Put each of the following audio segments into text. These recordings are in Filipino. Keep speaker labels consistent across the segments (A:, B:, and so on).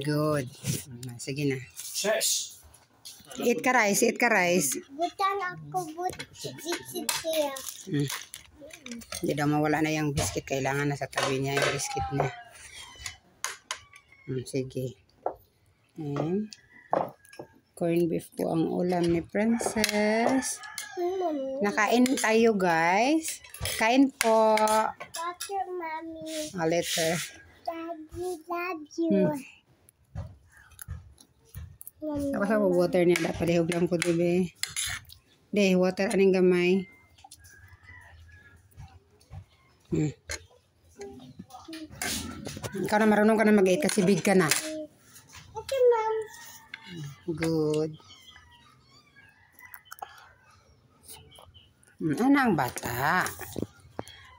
A: Good. Sige na. Eat ka rice, eat ka rice.
B: Butan ako biscuit siya.
A: Hindi daw mawala na yung biscuit. Kailangan na sa tabi niya yung biscuit niya. Sige. And corned beef po ang ulam ni Princess. Nakain tayo, guys. Kain po.
B: Water, mommy.
A: Later.
B: Daddy, love you.
A: Ako sa water niya. Dapat lihog lang ko, diba? De, water aning gamay. Ikaw na marunong ka na mag-eat kasi big ka na.
B: Okay, mom.
A: Good. Ano ang bata?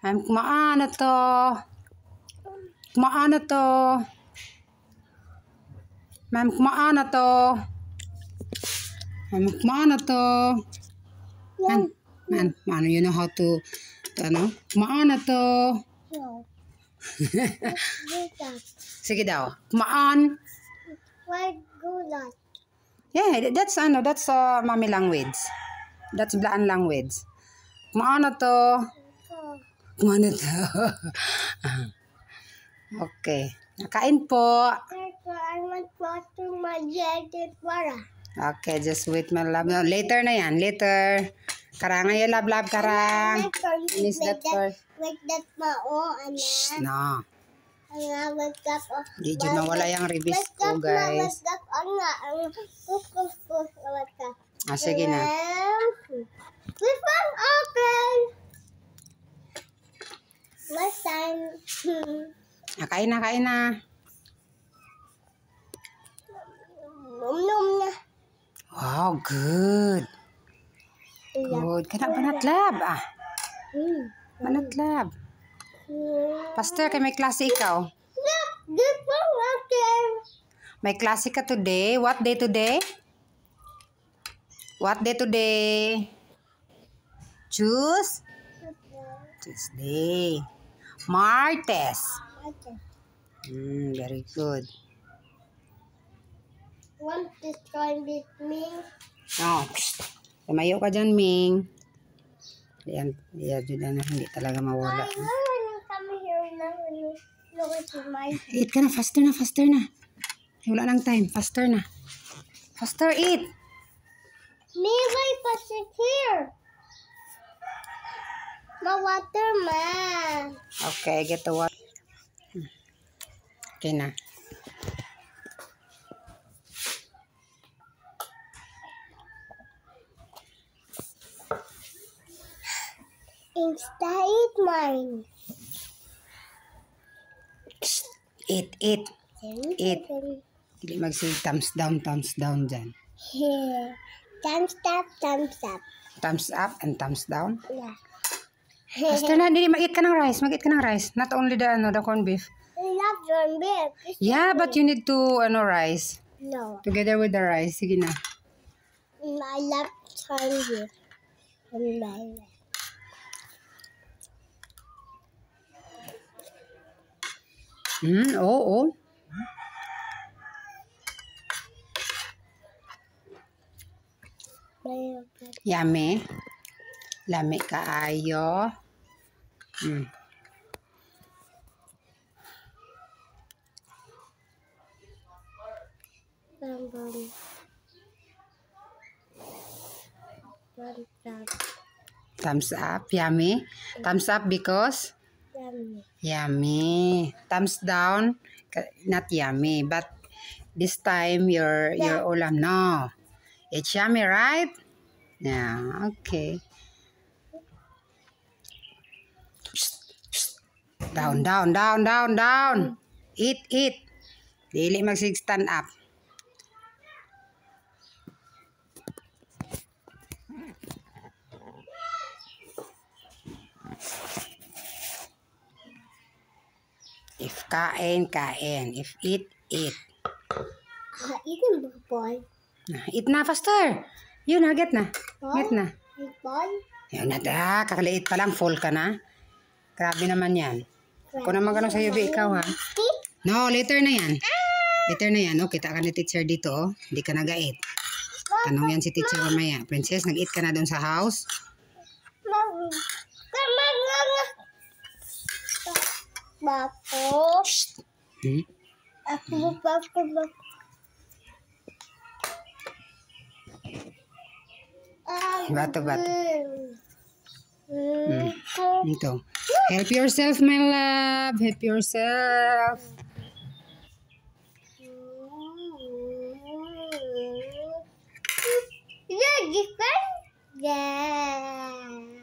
A: Kumaan na to. Kumaan na to. Ma'am, kumaan na to. Ma'am, kumaan na to. Man, you know how to ano? Kumaan na to.
B: No.
A: Sige daw. Kumaan.
B: Why gulat?
A: Yeah, that's mommy language. That's Blaan language. Kumaan na to. Kumaan na to. Okay. Nakain po.
B: I want water, my jacket, water.
A: Okay, just wait, my love. No, later na yan. Later. Karang yung love, karang. Miss that first.
B: Wait, that mao,
A: Shh,
B: anak.
A: no.
B: Wait, that.
A: Di dyan nawala yung ribis ko, guys. Sige na.
B: This one open. Last time.
A: Kain na, kain na.
B: Nom na.
A: Wow, good. Good. Kana panatlab, Panatlab. Pastor, kay may klase ikaw.
B: Look, this one open.
A: May klase ka today. What day today? What day today? Tuesday. Martes. Very good.
B: Want to join with me?
A: Oh, tumayo ka dyan, Ming. Yan, dyan na hindi talaga mawala.
B: I want to come here now when you look at my.
A: Eat ka na, faster na, faster na. Wala lang time, faster na. Faster, eat.
B: Me, why passing here? My water, man.
A: Okay, get the water. Okay na.
B: Insta eat mine.
A: Eat. Eat. Hindi mag-say thumbs down dyan.
B: Here. Thumbs up, thumbs up.
A: Thumbs up and thumbs down.
B: Yeah.
A: Faster na, hindi mag-eat ka ng rice. Mag-eat ka ng rice. Not only the corned beef.
B: I love corned beef.
A: Yeah, but you need to, rice.
B: No.
A: Together with the rice. Sige na.
B: I love corned beef.
A: Oo. Yummy. Lami kaayo. Thumbs up. Yummy. Thumbs up because yummy. Thumbs down, not yummy. But this time your ulam, no. It's yummy, right? Yeah. Okay. Down. Eat. Dili mag-stand up. If kain. If eat.
B: Eating boy.
A: Eat na faster. Yun na, get na. Get na.
B: Boy?
A: Yun na da. Kakaliit pa lang. Full ka na. Grabe naman yan. Kung naman ganun sa UV, ikaw ha. No, later na yan. Later na yan, oh. Kita ka ni teacher dito, oh. Hindi ka nag-eat. Tanong yan si teacher mamaya. Princess, nag-eat ka na doon sa house?
B: Bapo.
A: Hmm?
B: Ako bapo.
A: Bato. Ito. Help yourself, my love. Help yourself.
B: Yeah, different. Yeah.